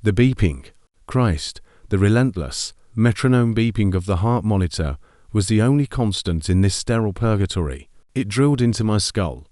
The beeping, Christ, the relentless, metronome beeping of the heart monitor was the only constant in this sterile purgatory. It drilled into my skull.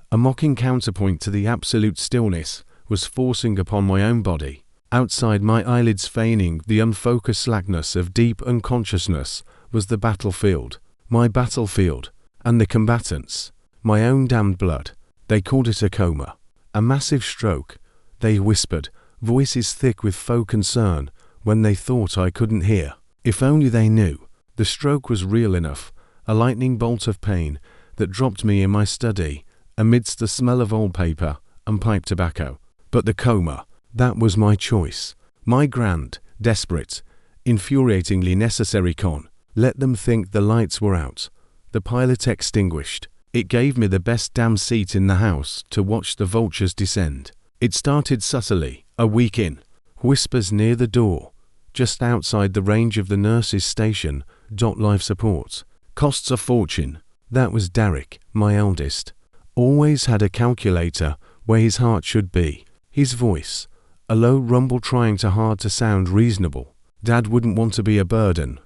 A mocking counterpoint to the absolute stillness was forcing upon my own body. Outside my eyelids feigning the unfocused slackness of deep unconsciousness was the battlefield. My battlefield. And the combatants. My own damned blood. They called it a coma. A massive stroke. They whispered, voices thick with faux concern, when they thought I couldn't hear. If only they knew. The stroke was real enough, a lightning bolt of pain that dropped me in my study, amidst the smell of old paper and pipe tobacco. But the coma, that was my choice. My grand, desperate, infuriatingly necessary con. Let them think the lights were out. The pilot extinguished. It gave me the best damn seat in the house to watch the vultures descend. It started subtly, a week in. Whispers near the door, just outside the range of the nurse's station. Life support. Costs a fortune. That was Derek, my eldest. Always had a calculator where his heart should be. His voice, a low rumble trying too hard to sound reasonable. Dad wouldn't want to be a burden.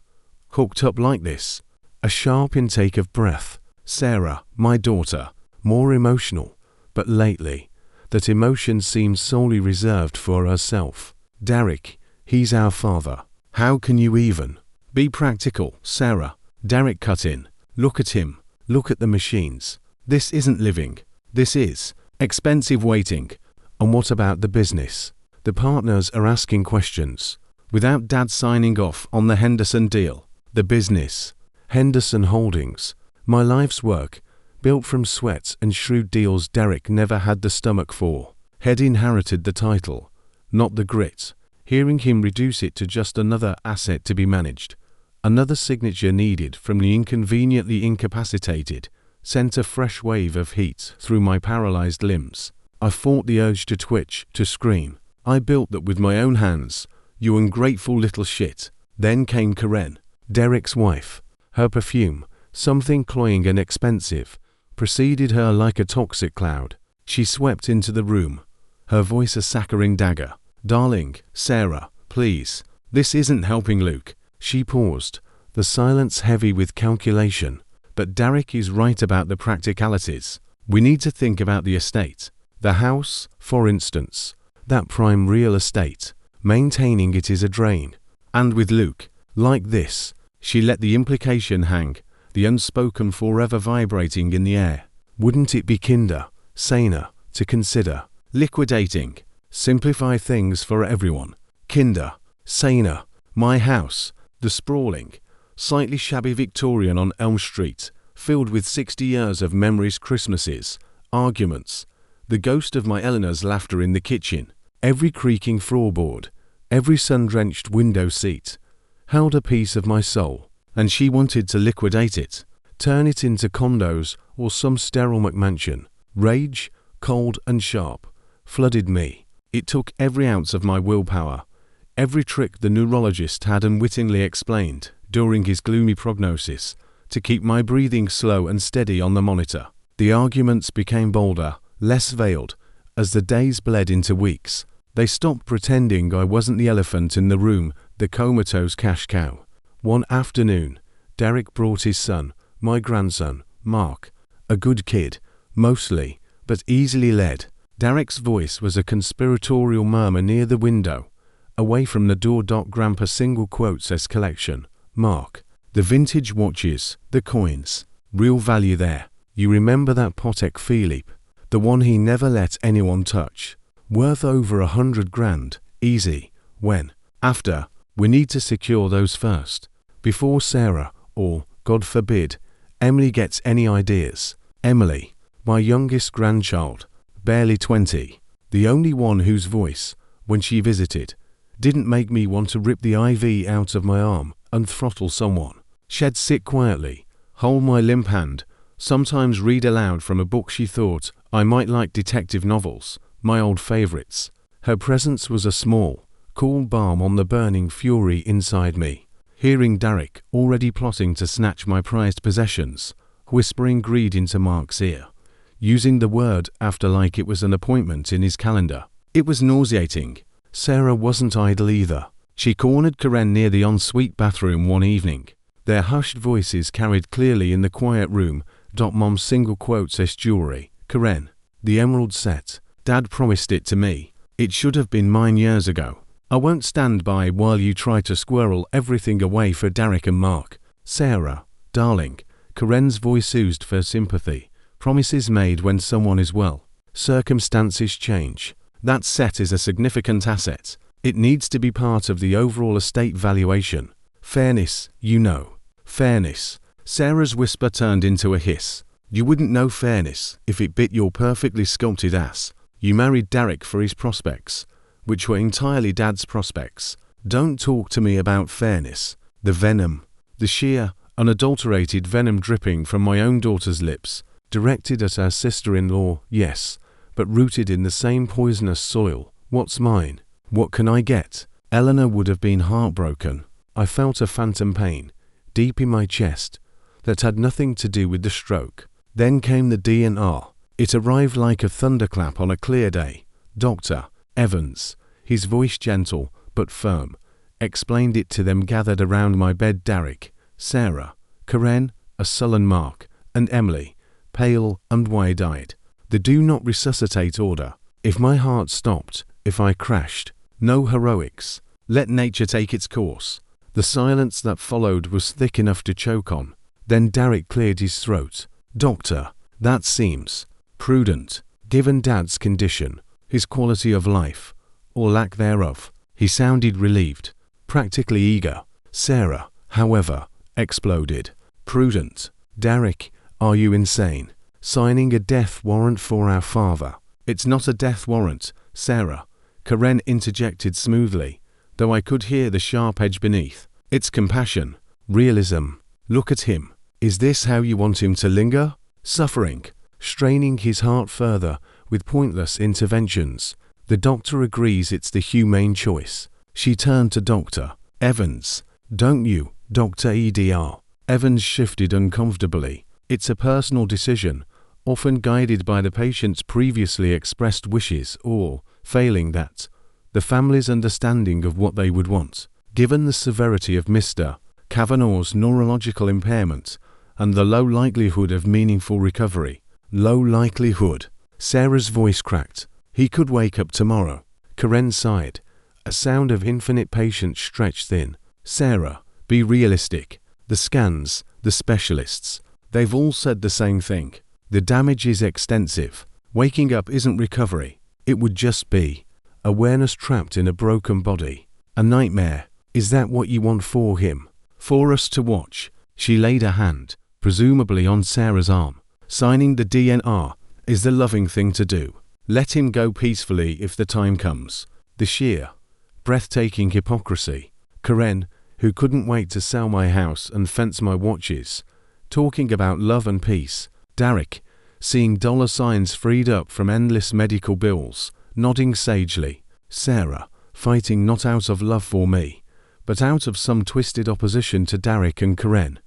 Hooked up like this. A sharp intake of breath. Sarah, my daughter, more emotional, but lately, that emotion seemed solely reserved for herself. Derek, he's our father. How can you even? Be practical, Sarah. Derek cut in. Look at him. Look at the machines. This isn't living. This is expensive waiting. And what about the business? The partners are asking questions. Without Dad signing off on the Henderson deal. The business. Henderson Holdings. My life's work, built from sweat and shrewd deals Derek never had the stomach for. Had inherited the title, not the grit. Hearing him reduce it to just another asset to be managed, another signature needed from the inconveniently incapacitated, sent a fresh wave of heat through my paralyzed limbs. I fought the urge to twitch, to scream. I built that with my own hands, you ungrateful little shit. Then came Karen, Derek's wife. Her perfume, something cloying and expensive, preceded her like a toxic cloud. She swept into the room, her voice a saccharine dagger. Darling, Sarah, please. This isn't helping Luke. She paused, the silence heavy with calculation. But Derek is right about the practicalities. We need to think about the estate. The house, for instance. That prime real estate. Maintaining it is a drain. And with Luke, like this, she let the implication hang, the unspoken forever vibrating in the air. Wouldn't it be kinder, saner, to consider liquidating? Simplify things for everyone. Kinder, saner. My house, the sprawling, slightly shabby Victorian on Elm Street, filled with 60 years of memories, Christmases, arguments, the ghost of my Eleanor's laughter in the kitchen, every creaking floorboard, every sun-drenched window seat, held a piece of my soul, and she wanted to liquidate it, turn it into condos or some sterile McMansion. Rage, cold and sharp, flooded me. It took every ounce of my willpower, every trick the neurologist had unwittingly explained during his gloomy prognosis, to keep my breathing slow and steady on the monitor. The arguments became bolder, less veiled, as the days bled into weeks. They stopped pretending I wasn't the elephant in the room, the comatose cash cow. One afternoon, Derek brought his son, my grandson, Mark, a good kid, mostly, but easily led. Derek's voice was a conspiratorial murmur near the window, away from the door. Grandpa single quotes his collection. Mark, the vintage watches, the coins, real value there. You remember that Patek Philippe, the one he never let anyone touch, worth over $100,000, easy. When? After. We need to secure those first, before Sarah, or, God forbid, Emily gets any ideas. Emily, my youngest grandchild, barely 20, the only one whose voice, when she visited, didn't make me want to rip the IV out of my arm and throttle someone. She'd sit quietly, hold my limp hand, sometimes read aloud from a book she thought I might like, detective novels, my old favorites. Her presence was a small, cool balm on the burning fury inside me. Hearing Derek, already plotting to snatch my prized possessions, whispering greed into Mark's ear, using the word after like it was an appointment in his calendar. It was nauseating. Sarah wasn't idle either. She cornered Karen near the ensuite bathroom one evening. Their hushed voices carried clearly in the quiet room. Mom's single quote says jewelry. Karen, the emerald set. Dad promised it to me. It should have been mine years ago. I won't stand by while you try to squirrel everything away for Derek and Mark. Sarah, darling. Karen's voice oozed for sympathy. Promises made when someone is well. Circumstances change. That set is a significant asset. It needs to be part of the overall estate valuation. Fairness, you know. Fairness. Sarah's whisper turned into a hiss. You wouldn't know fairness if it bit your perfectly sculpted ass. You married Derek for his prospects, which were entirely Dad's prospects. Don't talk to me about fairness. The venom, the sheer, unadulterated venom dripping from my own daughter's lips, directed at her sister-in-law, yes, but rooted in the same poisonous soil. What's mine? What can I get? Eleanor would have been heartbroken. I felt a phantom pain, deep in my chest, that had nothing to do with the stroke. Then came the DNR. It arrived like a thunderclap on a clear day. Dr. Evans, his voice gentle but firm, explained it to them gathered around my bed. Derek, Sarah, Karen, a sullen Mark, and Emily, pale and wide-eyed. The do not resuscitate order. If my heart stopped, if I crashed, no heroics. Let nature take its course. The silence that followed was thick enough to choke on. Then Derek cleared his throat. Doctor, that seems prudent, given Dad's condition, his quality of life, or lack thereof. He sounded relieved, practically eager. Sarah, however, exploded. Prudent. Derek, are you insane? Signing a death warrant for our father. It's not a death warrant, Sarah, Karen interjected smoothly, though I could hear the sharp edge beneath. It's compassion, realism. Look at him. Is this how you want him to linger? Suffering, straining his heart further with pointless interventions. The doctor agrees it's the humane choice. She turned to Dr. Evans. Don't you, Dr. EDR? Evans shifted uncomfortably. It's a personal decision, often guided by the patient's previously expressed wishes or, failing that, the family's understanding of what they would want. Given the severity of Mr. Kavanaugh's neurological impairment and the low likelihood of meaningful recovery. Low likelihood. Sarah's voice cracked. He could wake up tomorrow. Karen sighed. A sound of infinite patience stretched thin. Sarah, be realistic. The scans, the specialists, they've all said the same thing. The damage is extensive. Waking up isn't recovery. It would just be awareness trapped in a broken body. A nightmare. Is that what you want for him? For us to watch? She laid a hand, presumably on Sarah's arm. Signing the DNR is the loving thing to do. Let him go peacefully if the time comes. The sheer, breathtaking hypocrisy. Karen, who couldn't wait to sell my house and fence my watches, talking about love and peace. Derek, seeing dollar signs freed up from endless medical bills, nodding sagely. Sarah, fighting not out of love for me, but out of some twisted opposition to Derek and Karen.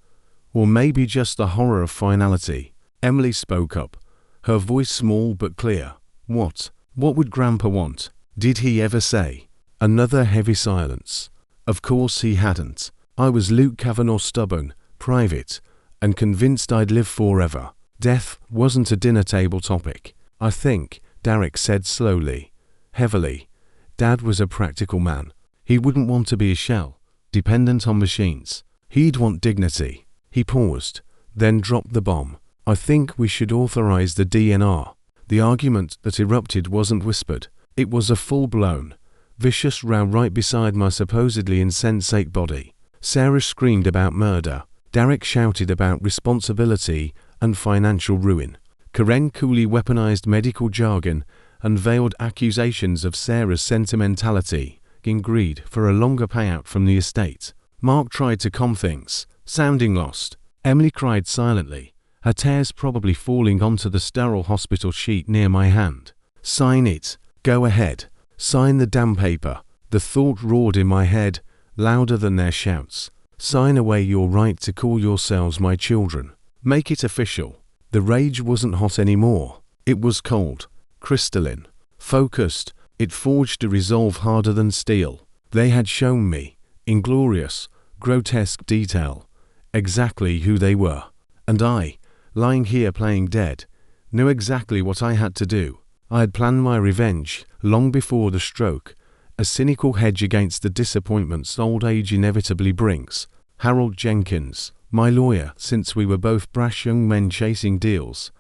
Or maybe just the horror of finality. Emily spoke up, her voice small but clear. What would Grandpa want? Did he ever say? Another heavy silence. Of course he hadn't. I was Luke Kavanaugh, stubborn, private, and convinced I'd live forever. Death wasn't a dinner table topic. I think, Derek said slowly, heavily. Dad was a practical man. He wouldn't want to be a shell, dependent on machines. He'd want dignity. He paused, then dropped the bomb. I think we should authorize the DNR. The argument that erupted wasn't whispered. It was a full-blown, vicious row right beside my supposedly insensate body. Sarah screamed about murder. Derek shouted about responsibility and financial ruin. Karen coolly weaponized medical jargon and veiled accusations of Sarah's sentimentality in greed for a longer payout from the estate. Mark tried to calm things, sounding lost. Emily cried silently, her tears probably falling onto the sterile hospital sheet near my hand. Sign it. Go ahead. Sign the damn paper. The thought roared in my head, louder than their shouts. Sign away your right to call yourselves my children. Make it official. The rage wasn't hot anymore. It was cold, crystalline, focused, It forged a resolve harder than steel. They had shown me, in glorious, grotesque detail, exactly who they were. And I, lying here playing dead, knew exactly what I had to do. I had planned my revenge long before the stroke, a cynical hedge against the disappointments old age inevitably brings. Harold Jenkins, my lawyer since we were both brash young men chasing deals,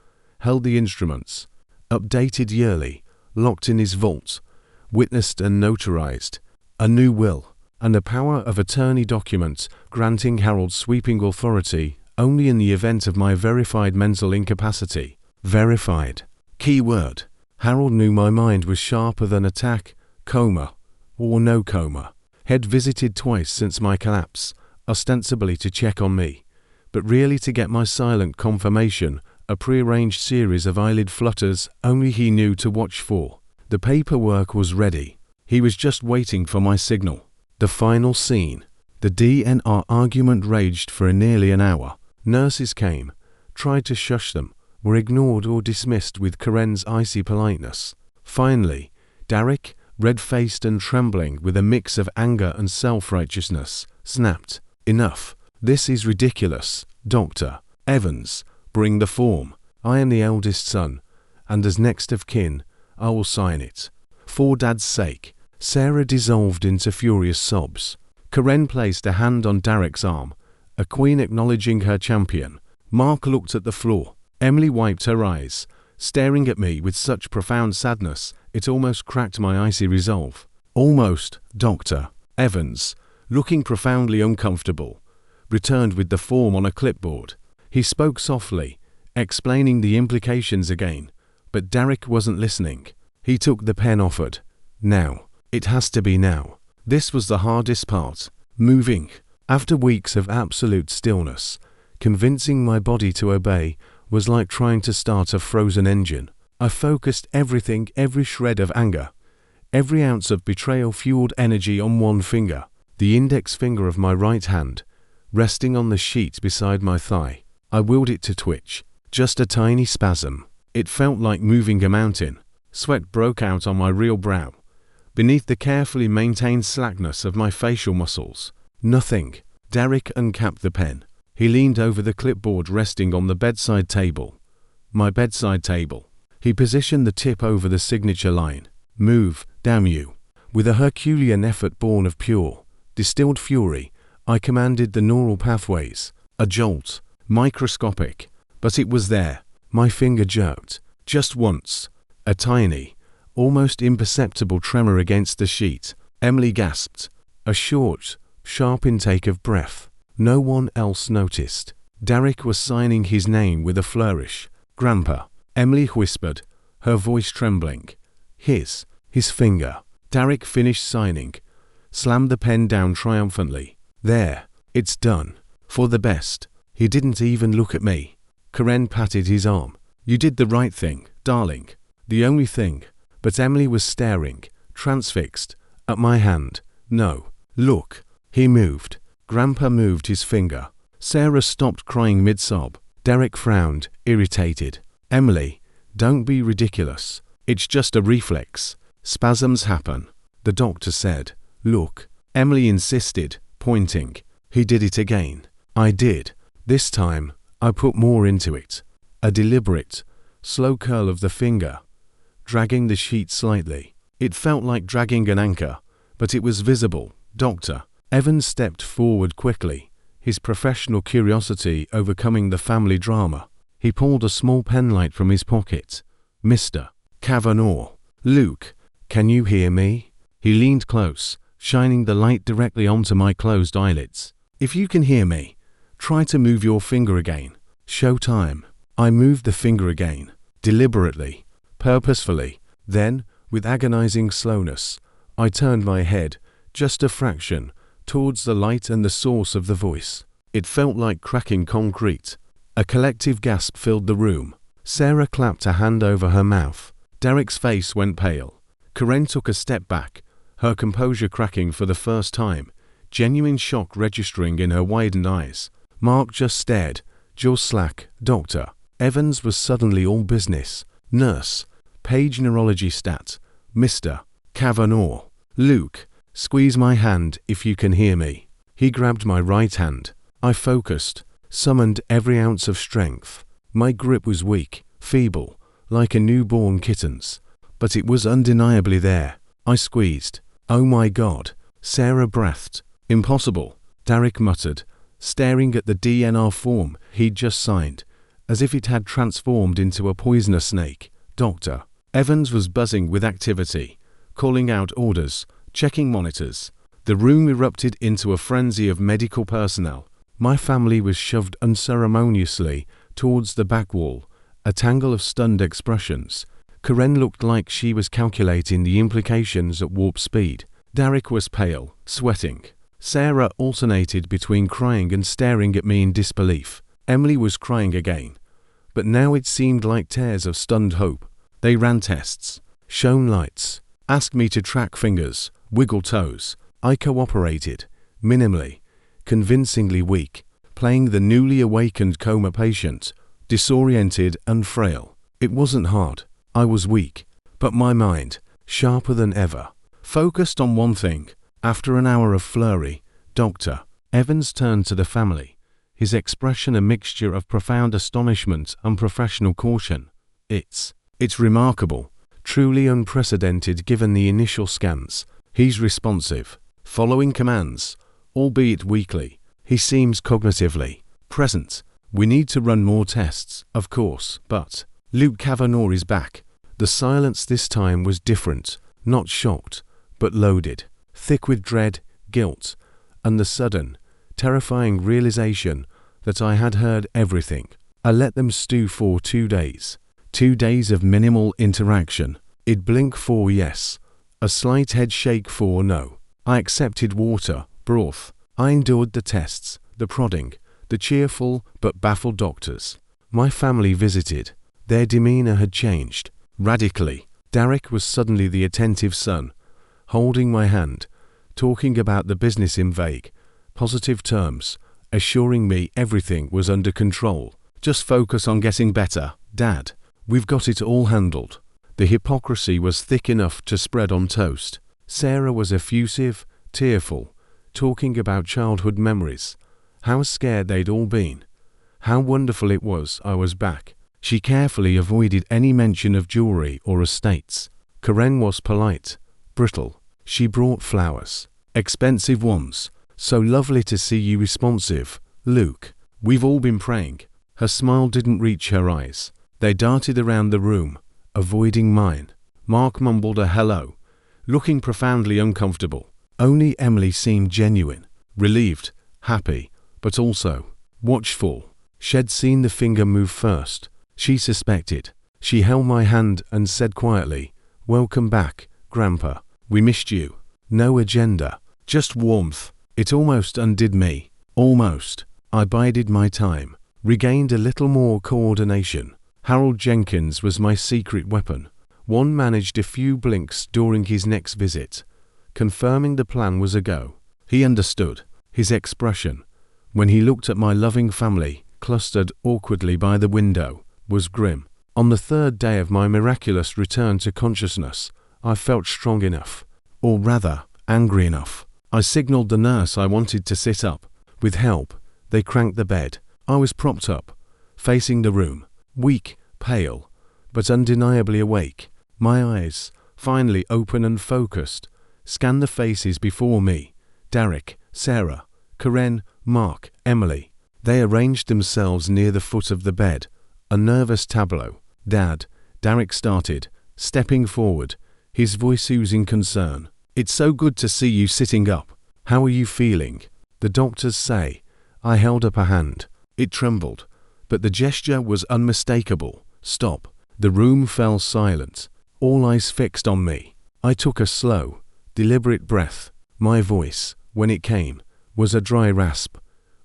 held the instruments, updated yearly, locked in his vault, witnessed and notarized, a new will, and a power of attorney document granting Harold sweeping authority only in the event of my verified mental incapacity. Verified. Key word. Harold knew my mind was sharper than attack, coma, or no coma. Had visited twice since my collapse, ostensibly to check on me, but really to get my silent confirmation, a prearranged series of eyelid flutters only he knew to watch for. The paperwork was ready. He was just waiting for my signal. The final scene. The DNR argument raged for nearly an hour. Nurses came, tried to shush them, were ignored or dismissed with Karen's icy politeness. Finally, Derek, red-faced and trembling with a mix of anger and self-righteousness, snapped, "Enough. This is ridiculous. Dr. Evans, bring the form. I am the eldest son, and as next of kin, I will sign it." For Dad's sake. Sarah dissolved into furious sobs. Karen placed a hand on Derek's arm, a queen acknowledging her champion. Mark looked at the floor. Emily wiped her eyes, staring at me with such profound sadness it almost cracked my icy resolve. "Almost, Dr. Evans," looking profoundly uncomfortable, returned with the form on a clipboard. He spoke softly, explaining the implications again, but Derek wasn't listening. He took the pen offered. "Now. It has to be now." This was the hardest part. Moving. After weeks of absolute stillness, convincing my body to obey was like trying to start a frozen engine. I focused everything, every shred of anger, every ounce of betrayal-fueled energy on one finger, the index finger of my right hand, resting on the sheet beside my thigh. I willed it to twitch. Just a tiny spasm. It felt like moving a mountain. Sweat broke out on my real brow, beneath the carefully maintained slackness of my facial muscles. Nothing. Derek uncapped the pen. He leaned over the clipboard resting on the bedside table. My bedside table. He positioned the tip over the signature line. "Move, damn you." With a Herculean effort born of pure, distilled fury, I commanded the neural pathways. A jolt. Microscopic. But it was there. My finger jerked. Just once. A tiny, almost imperceptible tremor against the sheet. Emily gasped. A short, sharp intake of breath. No one else noticed. Derek was signing his name with a flourish. "Grandpa," Emily whispered, her voice trembling. His finger. Derek finished signing, slammed the pen down triumphantly. "There, it's done. For the best." He didn't even look at me. Karen patted his arm. "You did the right thing, darling. The only thing." But Emily was staring, transfixed, at my hand. "No. Look." He moved. Grandpa moved his finger. Sarah stopped crying mid-sob. Derek frowned, irritated. "Emily, don't be ridiculous. It's just a reflex. Spasms happen." The doctor said. "Look." Emily insisted, pointing. He did it again. I did. This time, I put more into it. A deliberate, slow curl of the finger, dragging the sheet slightly. It felt like dragging an anchor, but it was visible. Dr. Evans stepped forward quickly, his professional curiosity overcoming the family drama. He pulled a small penlight from his pocket. "Mr. Kavanaugh. Luke, can you hear me?" He leaned close, shining the light directly onto my closed eyelids. "If you can hear me, try to move your finger again. Show time." I moved the finger again, deliberately, purposefully. Then, with agonizing slowness, I turned my head, just a fraction, towards the light and the source of the voice. It felt like cracking concrete. A collective gasp filled the room. Sarah clapped a hand over her mouth. Derek's face went pale. Karen took a step back, her composure cracking for the first time, genuine shock registering in her widened eyes. Mark just stared, jaw slack. Dr. Evans was suddenly all business. "Nurse. Page neurology stat. Mr. Kavanaugh. Luke, squeeze my hand if you can hear me. He grabbed my right hand. I focused, summoned every ounce of strength. My grip was weak, feeble, like a newborn kitten's. But it was undeniably there. I squeezed. Oh my God, Sarah breathed. Impossible, Derek muttered, staring at the DNR form he'd just signed, as if it had transformed into a poisonous snake. Dr. Evans was buzzing with activity, calling out orders, checking monitors. The room erupted into a frenzy of medical personnel. My family was shoved unceremoniously towards the back wall, a tangle of stunned expressions. Karen looked like she was calculating the implications at warp speed. Derek was pale, sweating. Sarah alternated between crying and staring at me in disbelief. Emily was crying again, but now it seemed like tears of stunned hope. They ran tests, shone lights, asked me to track fingers, wiggle toes. I cooperated, minimally, convincingly weak, playing the newly awakened coma patient, disoriented and frail. It wasn't hard. I was weak, but my mind, sharper than ever, focused on one thing. After an hour of flurry, Dr. Evans turned to the family, his expression a mixture of profound astonishment and professional caution. It's remarkable, truly unprecedented given the initial scans. He's responsive, following commands, albeit weakly. He seems cognitively present. We need to run more tests, of course, but Luke Kavanaugh is back. The silence this time was different, not shocked, but loaded, thick with dread, guilt, and the sudden, terrifying realization that I had heard everything. I let them stew for 2 days. 2 days of minimal interaction. I'd blink for yes, a slight head shake for no. I accepted water, broth. I endured the tests, the prodding, the cheerful but baffled doctors. My family visited. Their demeanor had changed, radically. Derek was suddenly the attentive son, holding my hand, talking about the business in vague, positive terms, assuring me everything was under control. Just focus on getting better, Dad. We've got it all handled. The hypocrisy was thick enough to spread on toast. Sarah was effusive, tearful, talking about childhood memories, how scared they'd all been, how wonderful it was I was back. She carefully avoided any mention of jewelry or estates. Karen was polite, brittle. She brought flowers, expensive ones. So lovely to see you responsive, Luke. We've all been praying. Her smile didn't reach her eyes. They darted around the room, avoiding mine. Mark mumbled a hello, looking profoundly uncomfortable. Only Emily seemed genuine, relieved, happy, but also watchful. She'd seen the finger move first. She suspected. She held my hand and said quietly, "Welcome back, Grandpa. We missed you." No agenda, just warmth. It almost undid me. Almost. I bided my time, regained a little more coordination. Harold Jenkins was my secret weapon. One managed a few blinks during his next visit, confirming the plan was a go. He understood. His expression, when he looked at my loving family, clustered awkwardly by the window, was grim. On the third day of my miraculous return to consciousness, I felt strong enough, or rather, angry enough. I signaled the nurse I wanted to sit up. With help, they cranked the bed. I was propped up, facing the room, weak, pale, but undeniably awake. My eyes, finally open and focused, scanned the faces before me. Derek, Sarah, Karen, Mark, Emily. They arranged themselves near the foot of the bed, a nervous tableau. "Dad," Derek started, stepping forward, his voice oozing concern. "It's so good to see you sitting up. How are you feeling?" "The doctors say." I held up a hand. It trembled, but the gesture was unmistakable. "Stop." The room fell silent, all eyes fixed on me. I took a slow, deliberate breath. My voice, when it came, was a dry rasp,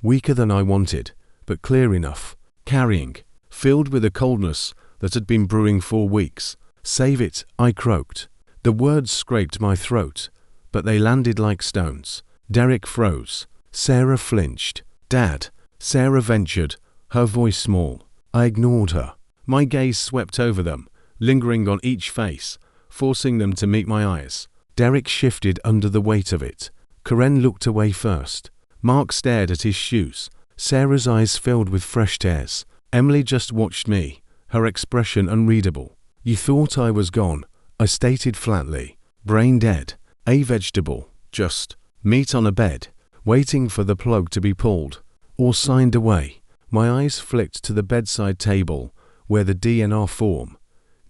weaker than I wanted, but clear enough, carrying, filled with a coldness that had been brewing for weeks. "Save it," I croaked. The words scraped my throat, but they landed like stones. Derek froze. Sarah flinched. "Dad," Sarah ventured, her voice small. I ignored her. My gaze swept over them, lingering on each face, forcing them to meet my eyes. Derek shifted under the weight of it. Karen looked away first. Mark stared at his shoes. Sarah's eyes filled with fresh tears. Emily just watched me, her expression unreadable. "You thought I was gone," I stated flatly. "Brain dead. A vegetable. Just meat on a bed, waiting for the plug to be pulled or signed away." My eyes flicked to the bedside table, where the DNR form,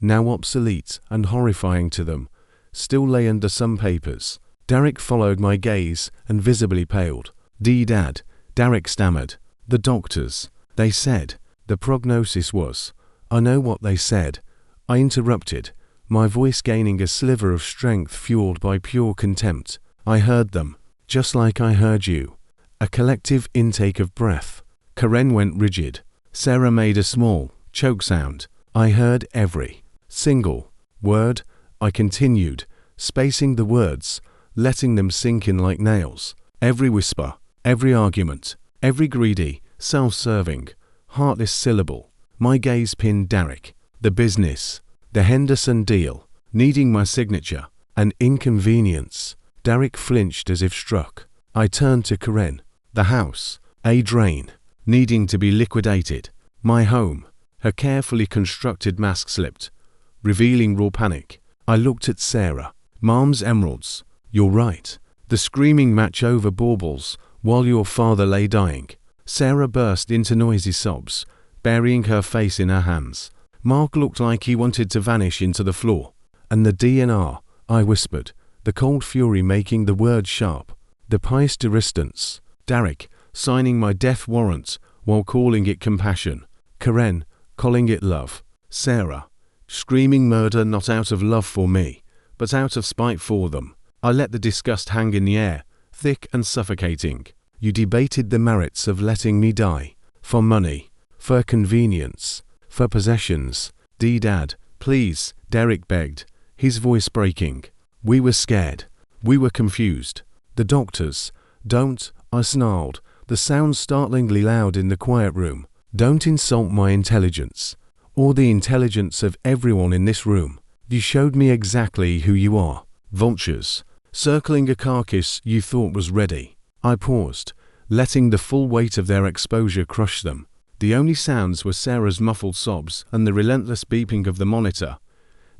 now obsolete and horrifying to them, still lay under some papers. Derek followed my gaze and visibly paled. "Dad," Derek stammered. "The doctors, they said, the prognosis was—" "I know what they said," I interrupted, my voice gaining a sliver of strength fueled by pure contempt. "I heard them, just like I heard you." A collective intake of breath. Karen went rigid. Sarah made a small, choke sound. "I heard every single word," I continued, spacing the words, letting them sink in like nails. "Every whisper, every argument, every greedy, self-serving, heartless syllable." My gaze pinned Derek. "The business, the Henderson deal, needing my signature, an inconvenience." Derek flinched as if struck. I turned to Karen. "The house, a drain, needing to be liquidated. My home." Her carefully constructed mask slipped, revealing raw panic. I looked at Sarah. "Mom's emeralds. You're right. The screaming match over baubles while your father lay dying." Sarah burst into noisy sobs, burying her face in her hands. Mark looked like he wanted to vanish into the floor. "And the DNR," I whispered, the cold fury making the word sharp. "The pious resistance. Derek, signing my death warrant while calling it compassion. Karen, calling it love. Sarah, screaming murder not out of love for me, but out of spite for them." I let the disgust hang in the air, thick and suffocating. "You debated the merits of letting me die. For money, for convenience, for possessions." "Dad, please," Derek begged, his voice breaking. "We were scared. We were confused. The doctors—" "Don't," I snarled, the sound startlingly loud in the quiet room. "Don't insult my intelligence, or the intelligence of everyone in this room. You showed me exactly who you are. Vultures, circling a carcass you thought was ready." I paused, letting the full weight of their exposure crush them. The only sounds were Sarah's muffled sobs and the relentless beeping of the monitor,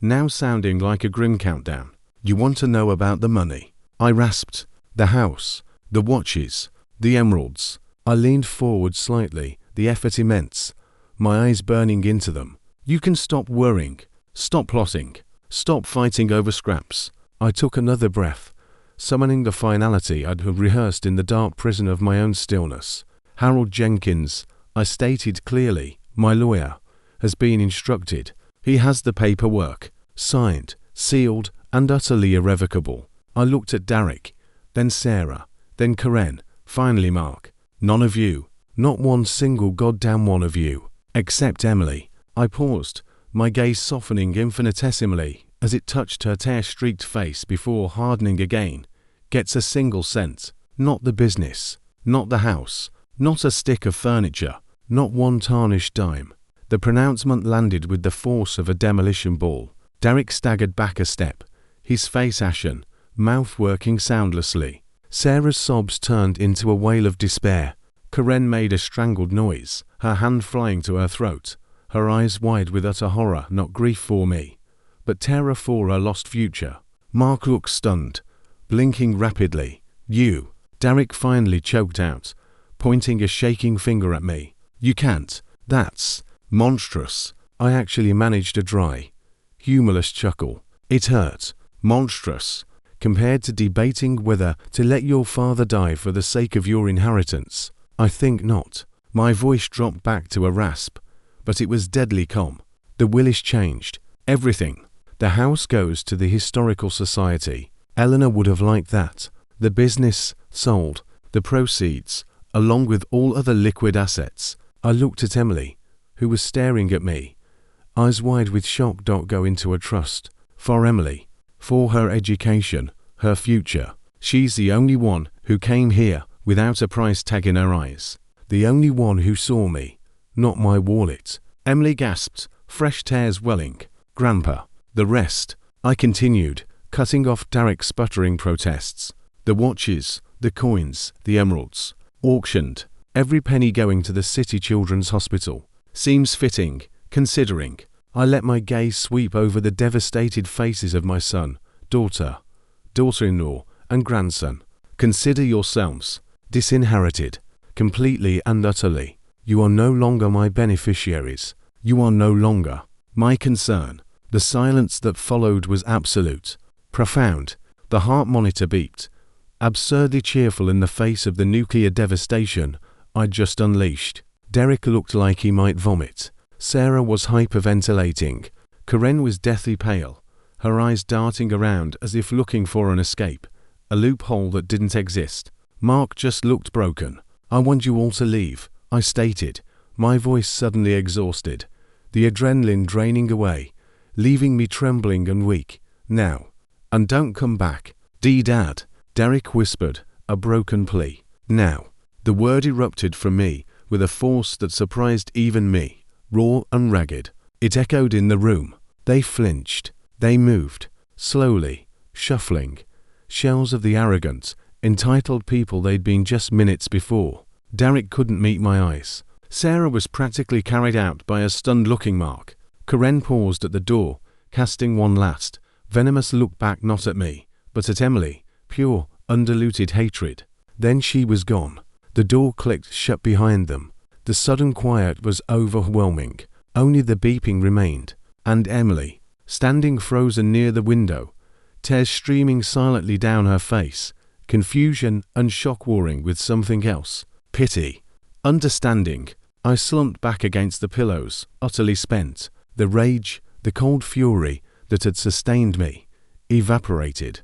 now sounding like a grim countdown. "You want to know about the money?" I rasped. "The house, the watches, the emeralds." I leaned forward slightly, the effort immense, my eyes burning into them. "You can stop worrying, stop plotting, stop fighting over scraps." I took another breath, summoning the finality I'd rehearsed in the dark prison of my own stillness. "Harold Jenkins," I stated clearly, "my lawyer, has been instructed. He has the paperwork, signed, sealed, and utterly irrevocable." I looked at Derek, then Sarah, then Karen, finally Mark. "None of you, not one single goddamn one of you, except Emily." I paused, my gaze softening infinitesimally as it touched her tear-streaked face before hardening again. "Gets a single cent. Not the business, not the house, not a stick of furniture, not one tarnished dime." The pronouncement landed with the force of a demolition ball. Derek staggered back a step, his face ashen, mouth working soundlessly. Sarah's sobs turned into a wail of despair. Karen made a strangled noise, her hand flying to her throat, her eyes wide with utter horror, not grief for me, but terror for her lost future. Mark looked stunned, blinking rapidly. "You," Derek finally choked out, pointing a shaking finger at me. "You can't. That's monstrous." I actually managed a dry, humorless chuckle. It hurt. Monstrous. Compared to debating whether to let your father die for the sake of your inheritance. I think not. My voice dropped back to a rasp, but it was deadly calm. "The will is changed. Everything. The house goes to the Historical Society. Eleanor would have liked that. The business, sold. The proceeds, along with all other liquid assets." I looked at Emily, who was staring at me, eyes wide with shock. "Go into a trust. For Emily. For her education, her future. She's the only one who came here without a price tag in her eyes. The only one who saw me, not my wallet." Emily gasped, fresh tears welling. "Grandpa." "The rest," I continued, cutting off Derek's sputtering protests. The watches, the coins, the emeralds. Auctioned. Every penny going to the City Children's Hospital. Seems fitting, considering. I let my gaze sweep over the devastated faces of my son, daughter, daughter-in-law, and grandson. Consider yourselves disinherited, completely and utterly. You are no longer my beneficiaries. You are no longer my concern. The silence that followed was absolute, profound. The heart monitor beeped, absurdly cheerful in the face of the nuclear devastation I'd just unleashed. Derek looked like he might vomit. Sarah was hyperventilating. Karen was deathly pale, her eyes darting around as if looking for an escape, a loophole that didn't exist. Mark just looked broken. I want you all to leave, I stated, my voice suddenly exhausted, the adrenaline draining away, leaving me trembling and weak. Now. And don't come back. Dad, Derek whispered, a broken plea. Now. The word erupted from me with a force that surprised even me, raw and ragged. It echoed in the room. They flinched. They moved, slowly, shuffling. Shells of the arrogant, entitled people they'd been just minutes before. Derek couldn't meet my eyes. Sarah was practically carried out by a stunned-looking Mark. Karen paused at the door, casting one last, venomous look back not at me, but at Emily, pure, undiluted hatred. Then she was gone. The door clicked shut behind them. The sudden quiet was overwhelming. Only the beeping remained. And Emily, standing frozen near the window, tears streaming silently down her face, confusion and shock warring with something else. Pity. Understanding. I slumped back against the pillows, utterly spent. The rage, the cold fury that had sustained me, evaporated,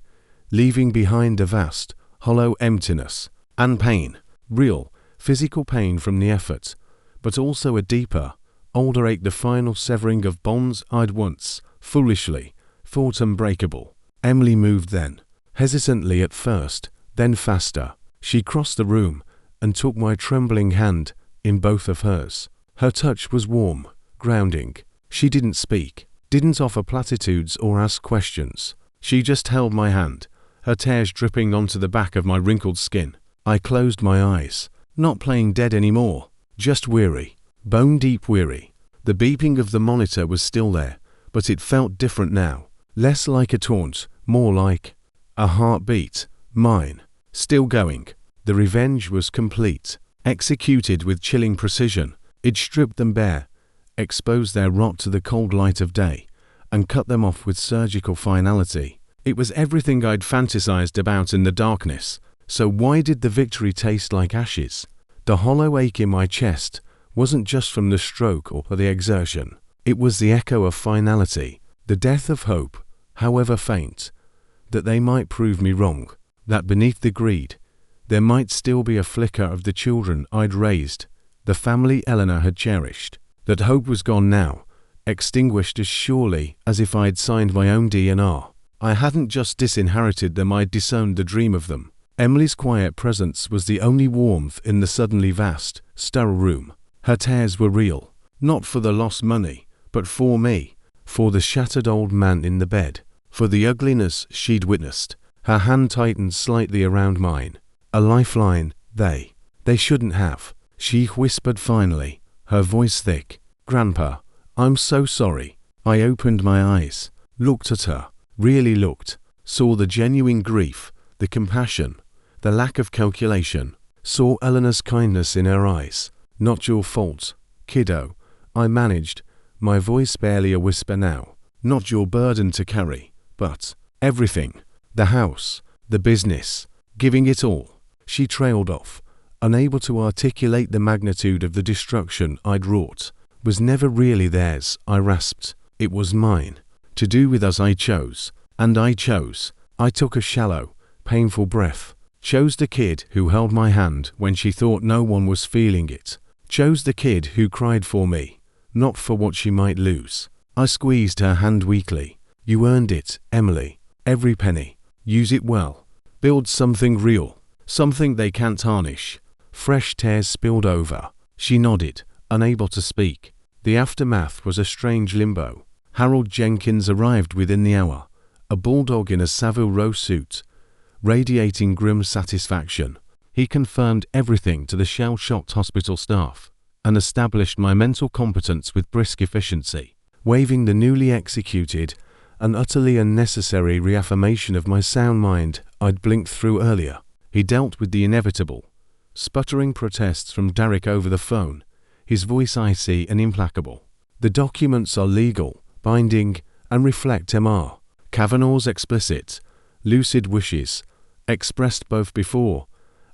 leaving behind a vast, hollow emptiness. And pain. Real, physical pain from the effort, but also a deeper, older ache, the final severing of bonds I'd once, foolishly, thought unbreakable. Emily moved then, hesitantly at first, then faster. She crossed the room and took my trembling hand in both of hers. Her touch was warm, grounding. She didn't speak, didn't offer platitudes or ask questions. She just held my hand, her tears dripping onto the back of my wrinkled skin. I closed my eyes, not playing dead anymore, just weary, bone-deep weary. The beeping of the monitor was still there, but it felt different now, less like a taunt, more like a heartbeat, mine, still going. The revenge was complete, executed with chilling precision. It stripped them bare, exposed their rot to the cold light of day, and cut them off with surgical finality. It was everything I'd fantasized about in the darkness. So why did the victory taste like ashes? The hollow ache in my chest wasn't just from the stroke or the exertion. It was the echo of finality, the death of hope, however faint, that they might prove me wrong, that beneath the greed, there might still be a flicker of the children I'd raised, the family Eleanor had cherished, that hope was gone now, extinguished as surely as if I'd signed my own DNR. I hadn't just disinherited them, I'd disowned the dream of them. Emily's quiet presence was the only warmth in the suddenly vast, sterile room. Her tears were real, not for the lost money, but for me, for the shattered old man in the bed, for the ugliness she'd witnessed. Her hand tightened slightly around mine. A lifeline they shouldn't have. She whispered finally, her voice thick. Grandpa, I'm so sorry. I opened my eyes, looked at her, really looked, saw the genuine grief, the compassion, the lack of calculation, saw Eleanor's kindness in her eyes. Not your fault, kiddo, I managed, my voice barely a whisper now. Not your burden to carry, but everything, the house, the business, giving it all. She trailed off, unable to articulate the magnitude of the destruction I'd wrought. Was never really theirs, I rasped. It was mine. To do with as I chose. And I chose. I took a shallow, painful breath. Chose the kid who held my hand when she thought no one was feeling it. Chose the kid who cried for me, not for what she might lose. I squeezed her hand weakly. You earned it, Emily. Every penny. Use it well. Build something real. Something they can't tarnish. Fresh tears spilled over. She nodded, unable to speak. The aftermath was a strange limbo. Harold Jenkins arrived within the hour, a bulldog in a Savile Row suit, radiating grim satisfaction. He confirmed everything to the shell-shocked hospital staff and established my mental competence with brisk efficiency, waving the newly executed and utterly unnecessary reaffirmation of my sound mind I'd blinked through earlier. He dealt with the inevitable, sputtering protests from Derek over the phone, his voice icy and implacable. The documents are legal, binding, and reflect Mr. Kavanaugh's explicit, lucid wishes, expressed both before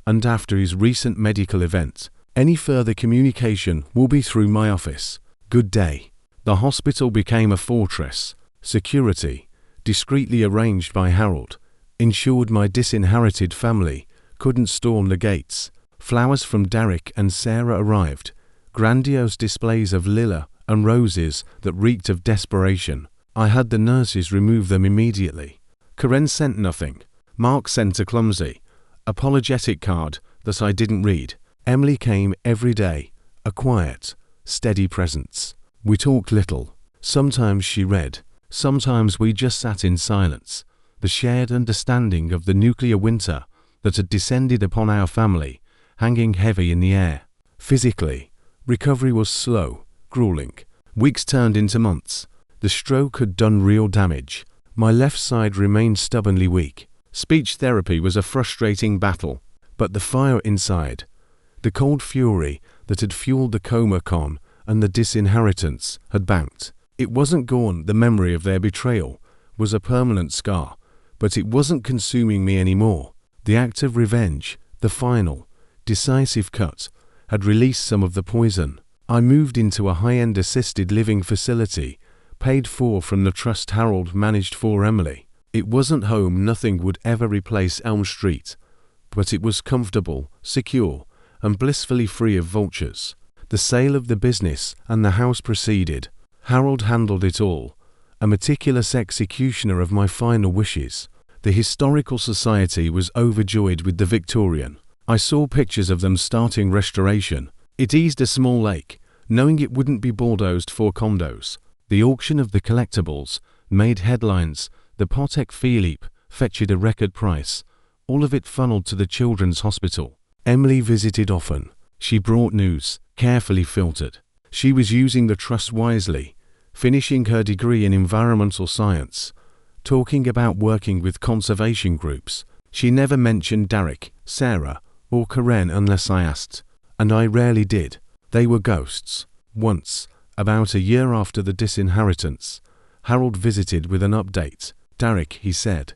and after his recent medical event. Any further communication will be through my office. Good day. The hospital became a fortress. Security, discreetly arranged by Harold, ensured my disinherited family couldn't storm the gates. Flowers from Derek and Sarah arrived, grandiose displays of lilac and roses that reeked of desperation. I had the nurses remove them immediately. Karen sent nothing. Mark sent a clumsy, apologetic card that I didn't read. Emily came every day, a quiet, steady presence. We talked little. Sometimes she read, sometimes we just sat in silence. The shared understanding of the nuclear winter that had descended upon our family, hanging heavy in the air. Physically, recovery was slow, grueling. Weeks turned into months. The stroke had done real damage. My left side remained stubbornly weak. Speech therapy was a frustrating battle, but the fire inside, the cold fury that had fueled the Coma and the disinheritance, had banked. It wasn't gone. The memory of their betrayal was a permanent scar, but it wasn't consuming me anymore. The act of revenge, the final, decisive cut, had released some of the poison. I moved into a high-end assisted living facility, paid for from the trust Harold managed for Emily. It wasn't home. Nothing would ever replace Elm Street, but it was comfortable, secure, and blissfully free of vultures. The sale of the business and the house proceeded. Harold handled it all, a meticulous executioner of my final wishes. The Historical Society was overjoyed with the Victorian. I saw pictures of them starting restoration. It eased a small ache, knowing it wouldn't be bulldozed for condos. The auction of the collectibles made headlines. The Patek Philippe fetched a record price. All of it funneled to the children's hospital. Emily visited often. She brought news, carefully filtered. She was using the trust wisely, finishing her degree in environmental science, talking about working with conservation groups. She never mentioned Derek, Sarah, or Karen unless I asked, and I rarely did. They were ghosts. Once, about a year after the disinheritance, Harold visited with an update. Derek, he said,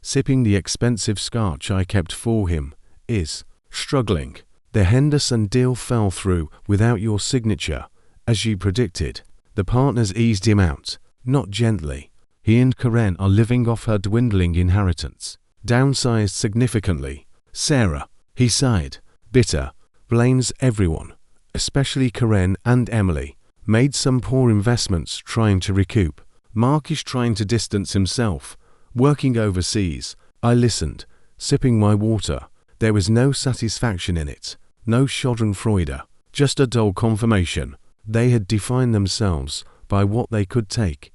sipping the expensive scotch I kept for him, is struggling. The Henderson deal fell through without your signature, as you predicted. The partners eased him out, not gently. He and Karen are living off her dwindling inheritance, downsized significantly. Sarah, he sighed, bitter, blames everyone, especially Karen and Emily. Made some poor investments trying to recoup. Mark is trying to distance himself, working overseas. I listened, sipping my water. There was no satisfaction in it, no schadenfreude, just a dull confirmation. They had defined themselves by what they could take,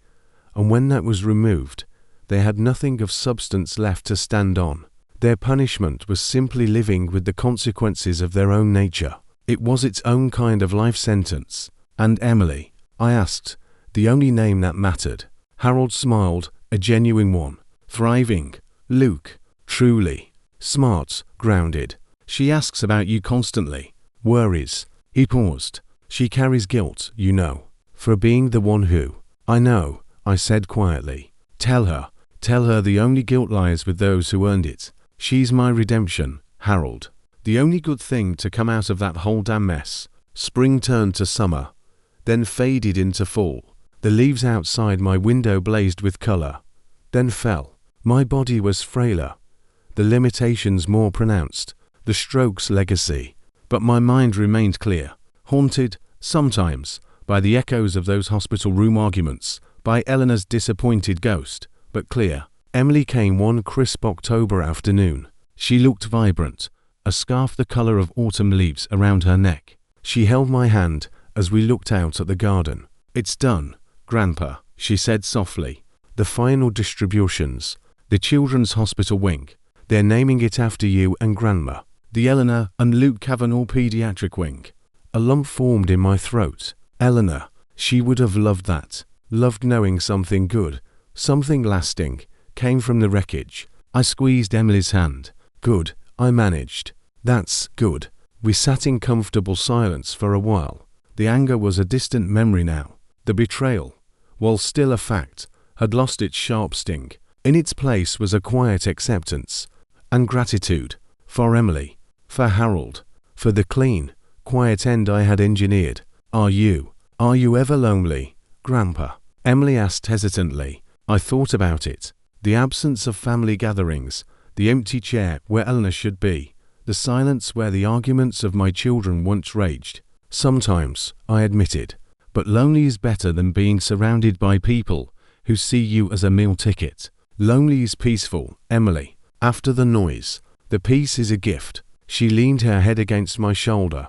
and when that was removed, they had nothing of substance left to stand on. Their punishment was simply living with the consequences of their own nature. It was its own kind of life sentence. And Emily, I asked, the only name that mattered. Harold smiled, a genuine one. Thriving. Luke. Truly. Smart. Grounded. She asks about you constantly. Worries. He paused. She carries guilt, you know, for being the one who. I know, I said quietly. Tell her the only guilt lies with those who earned it. She's my redemption, Harold. The only good thing to come out of that whole damn mess. Spring turned to summer, then faded into fall. The leaves outside my window blazed with color, then fell. My body was frailer, the limitations more pronounced, the stroke's legacy. But my mind remained clear, haunted, sometimes, by the echoes of those hospital room arguments, by Eleanor's disappointed ghost, but clear. Emily came one crisp October afternoon. She looked vibrant, a scarf the color of autumn leaves around her neck. She held my hand as we looked out at the garden. It's done, Grandpa, she said softly. the final distributions, the children's hospital wing, they're naming it after you and Grandma, the Eleanor and Luke Kavanaugh pediatric wing. A lump formed in my throat. Eleanor, she would have loved that, loved knowing something good, something lasting, came from the wreckage. I squeezed Emily's hand. Good, I managed. That's good. We sat in comfortable silence for a while. The anger was a distant memory now. The betrayal, while still a fact, had lost its sharp sting. In its place was a quiet acceptance and gratitude for Emily, for Harold, for the clean, quiet end I had engineered. Are you ever lonely, Grandpa? Emily asked hesitantly. I thought about it. The absence of family gatherings, the empty chair where Eleanor should be, the silence where the arguments of my children once raged. Sometimes, I admitted, but lonely is better than being surrounded by people who see you as a meal ticket. Lonely is peaceful, Emily. After the noise, the peace is a gift. She leaned her head against my shoulder,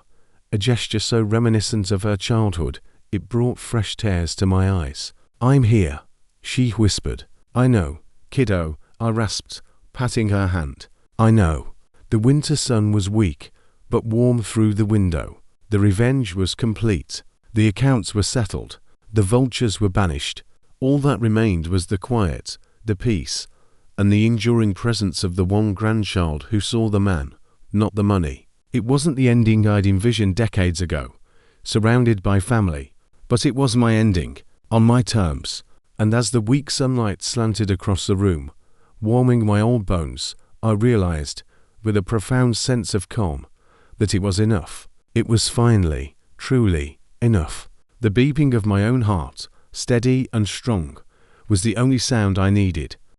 a gesture so reminiscent of her childhood, it brought fresh tears to my eyes. I'm here, she whispered. I know, kiddo, I rasped, patting her hand. I know. The winter sun was weak, but warm through the window. The revenge was complete. The accounts were settled. The vultures were banished. All that remained was the quiet, the peace, and the enduring presence of the one grandchild who saw the man, not the money. It wasn't the ending I'd envisioned decades ago, surrounded by family, but it was my ending, on my terms. And as the weak sunlight slanted across the room, warming my old bones, I realized, with a profound sense of calm, that it was enough. It was finally, truly, enough. The beating of my own heart, steady and strong, was the only sound I needed.